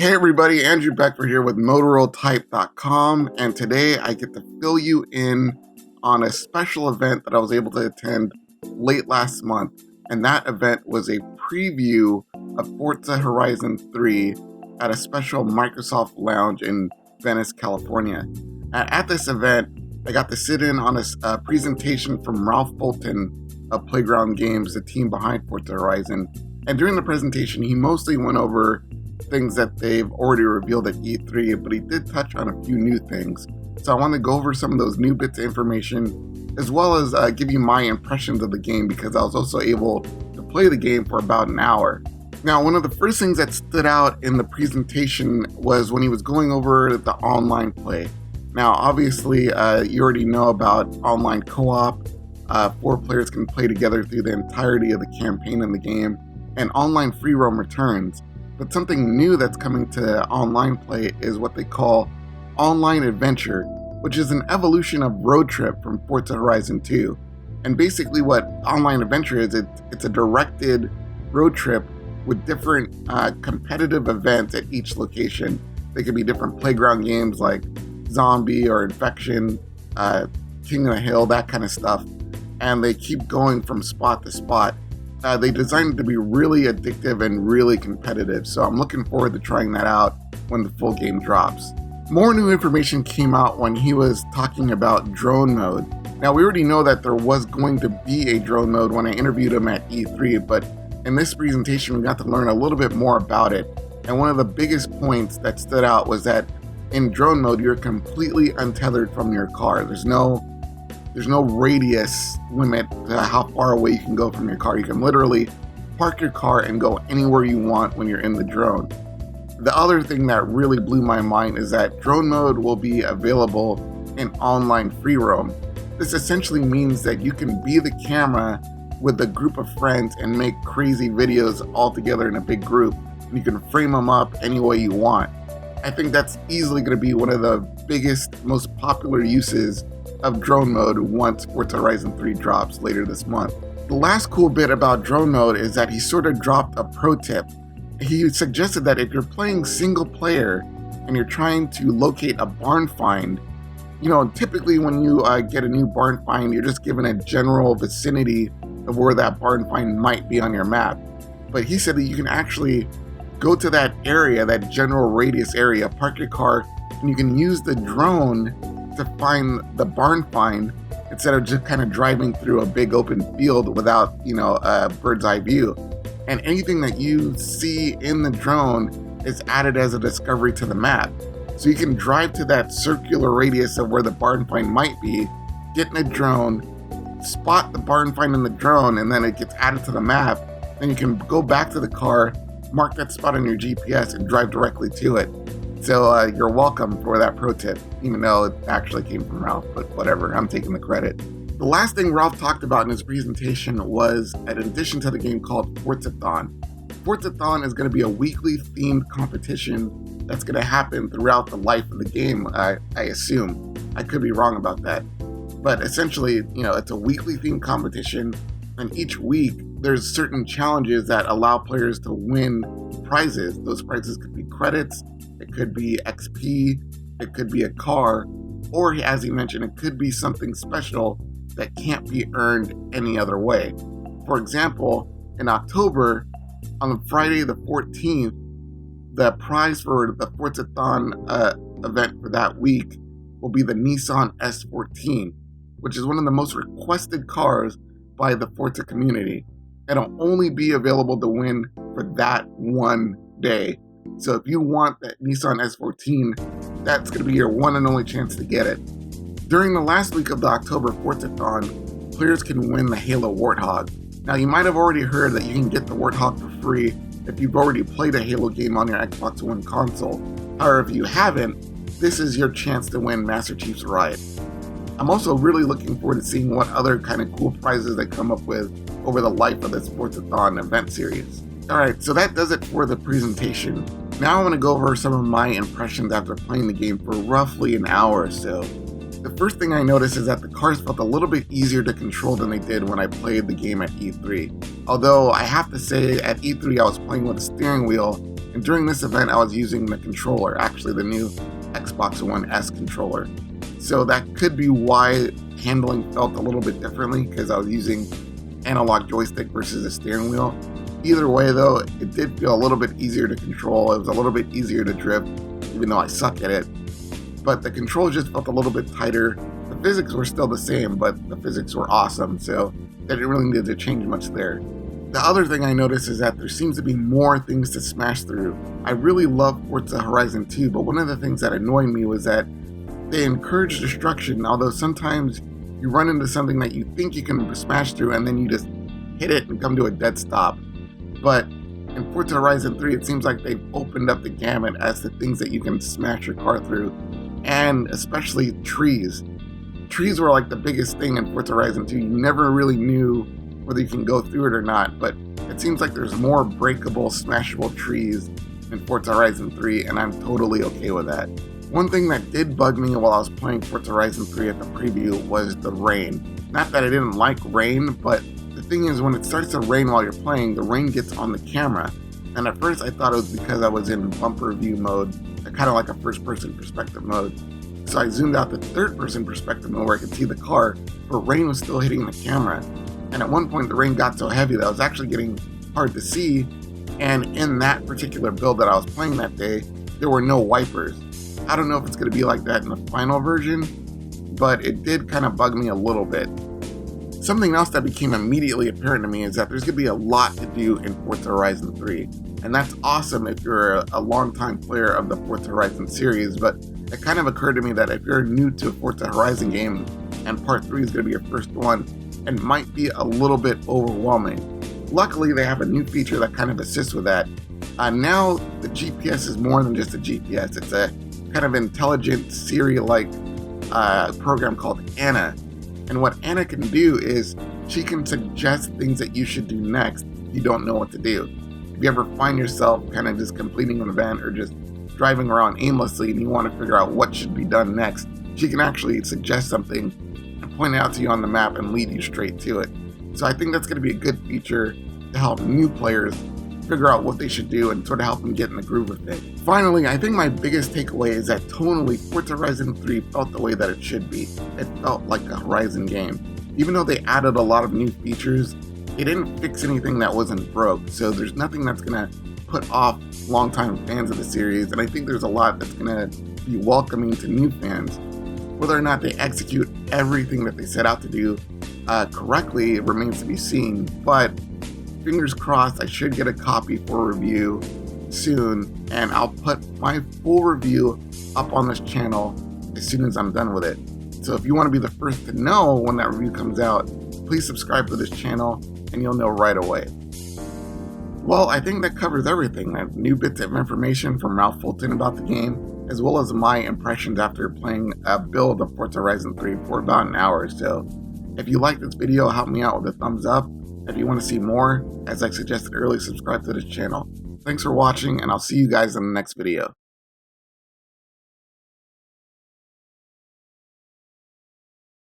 Hey everybody, Andrew Beckford here with MotorOldType.com, and today I get to fill you in on a special event that I was able to attend late last month, and that event was a preview of Forza Horizon 3 at a special Microsoft lounge in Venice, California. At this event, I got to sit in on a presentation from Ralph Fulton of Playground Games, the team behind Forza Horizon, and during the presentation he mostly went over things that they've already revealed at E3, but he did touch on a few new things. So I want to go over some of those new bits of information, as well as give you my impressions of the game, because I was also able to play the game for about an hour. Now, one of the first things that stood out in the presentation was when he was going over the online play. Now, obviously, you already know about online co-op. 4 players can play together through the entirety of the campaign in the game, and online free roam returns. But something new that's coming to online play is what they call online adventure, which is an evolution of Road Trip from Forza Horizon 2. And basically what online adventure is, it's a directed road trip with different competitive events at each location. They could be different playground games like Zombie or Infection, King of the Hill, that kind of stuff. And they keep going from spot to spot. They designed it to be really addictive and really competitive, so I'm looking forward to trying that out when the full game drops. More new information came out when he was talking about drone mode. Now, we already know that there was going to be a drone mode when I interviewed him at E3, but in this presentation we got to learn a little bit more about it. And one of the biggest points that stood out was that in drone mode you're completely untethered from your car. There's no radius limit to how far away you can go from your car. You can literally park your car and go anywhere you want when you're in the drone. The other thing that really blew my mind is that drone mode will be available in online free roam. This essentially means that you can be the camera with a group of friends and make crazy videos all together in a big group, and you can frame them up any way you want. I think that's easily going to be one of the biggest, most popular uses of drone mode once Forza Horizon 3 drops later this month. The last cool bit about drone mode is that he sort of dropped a pro tip. He suggested that if you're playing single player and you're trying to locate a barn find, typically when you get a new barn find, you're just given a general vicinity of where that barn find might be on your map. But he said that you can actually go to that area, that general radius area, park your car, and you can use the drone to find the barn find instead of just kind of driving through a big open field without, a bird's eye view. And anything that you see in the drone is added as a discovery to the map. So you can drive to that circular radius of where the barn find might be, get in a drone, spot the barn find in the drone, and then it gets added to the map. Then you can go back to the car, mark that spot on your GPS, and drive directly to it. So you're welcome for that pro tip, even though it actually came from Ralph, but whatever, I'm taking the credit. The last thing Ralph talked about in his presentation was an addition to the game called Forza-thon. Forza-thon is going to be a weekly themed competition that's going to happen throughout the life of the game, I assume. I could be wrong about that. But essentially, it's a weekly themed competition, and each week there's certain challenges that allow players to win prizes. Those prizes could be credits, it could be XP, it could be a car, or as he mentioned, it could be something special that can't be earned any other way. For example, in October, on Friday the 14th, the prize for the Forza-thon event for that week will be the Nissan S14, which is one of the most requested cars by the Forza community. It'll only be available to win for that one day. So if you want that Nissan S14, that's going to be your one and only chance to get it. During the last week of the October Forza-thon, players can win the Halo Warthog. Now, you might have already heard that you can get the Warthog for free if you've already played a Halo game on your Xbox One console. However, if you haven't, this is your chance to win Master Chief's Ride. I'm also really looking forward to seeing what other kind of cool prizes they come up with over the life of this Forza-thon event series. Alright, so that does it for the presentation. Now I want to go over some of my impressions after playing the game for roughly an hour or so. The first thing I noticed is that the cars felt a little bit easier to control than they did when I played the game at E3. Although I have to say, at E3 I was playing with a steering wheel And during this event, I was using the controller, actually the new Xbox One S controller. So that could be why handling felt a little bit differently, because I was using analog joystick versus a steering wheel. Either way though, it did feel a little bit easier to control. It was a little bit easier to drift, even though I suck at it. But the controls just felt a little bit tighter. The physics were still the same, but the physics were awesome, so they didn't really need to change much there. The other thing I noticed is that there seems to be more things to smash through. I really love Forza Horizon 2, but one of the things that annoyed me was that they encourage destruction, although sometimes you run into something that you think you can smash through and then you just hit it and come to a dead stop. But in Forza Horizon 3, it seems like they've opened up the gamut as to things that you can smash your car through, and especially trees. Trees were like the biggest thing in Forza Horizon 2. You never really knew whether you can go through it or not, but it seems like there's more breakable, smashable trees in Forza Horizon 3, and I'm totally okay with that. One thing that did bug me while I was playing Forza Horizon 3 at the preview was the rain. Not that I didn't like rain, but the thing is, when it starts to rain while you're playing, the rain gets on the camera. And at first I thought it was because I was in bumper view mode, kind of like a first-person perspective mode. So I zoomed out to third-person perspective mode where I could see the car, but rain was still hitting the camera. And at one point the rain got so heavy that it was actually getting hard to see. And in that particular build that I was playing that day, there were no wipers. I don't know if it's going to be like that in the final version, but it did kind of bug me a little bit. Something else that became immediately apparent to me is that there's going to be a lot to do in Forza Horizon 3. And that's awesome if you're a longtime player of the Forza Horizon series, but it kind of occurred to me that if you're new to a Forza Horizon game and Part 3 is going to be your first one, it might be a little bit overwhelming. Luckily, they have a new feature that kind of assists with that. Now, the GPS is more than just a GPS. It's a kind of intelligent Siri-like program called Anna. And what Anna can do is she can suggest things that you should do next if you don't know what to do. If you ever find yourself kind of just completing an event or just driving around aimlessly and you want to figure out what should be done next, she can actually suggest something and point it out to you on the map and lead you straight to it. So I think that's going to be a good feature to help new players figure out what they should do and sort of help them get in the groove with it. Finally, I think my biggest takeaway is that tonally, Forza Horizon 3 felt the way that it should be. It felt like a Horizon game. Even though they added a lot of new features, it didn't fix anything that wasn't broke, so there's nothing that's going to put off longtime fans of the series, and I think there's a lot that's going to be welcoming to new fans. Whether or not they execute everything that they set out to do correctly remains to be seen, but fingers crossed, I should get a copy for review soon, and I'll put my full review up on this channel as soon as I'm done with it. So if you want to be the first to know when that review comes out, please subscribe to this channel and you'll know right away. Well, I think that covers everything. I have new bits of information from Ralph Fulton about the game, as well as my impressions after playing a build of Forza Horizon 3 for about an hour. So if you like this video, help me out with a thumbs up. If you want to see more, as I suggested earlier, subscribe to this channel. Thanks for watching, and I'll see you guys in the next video.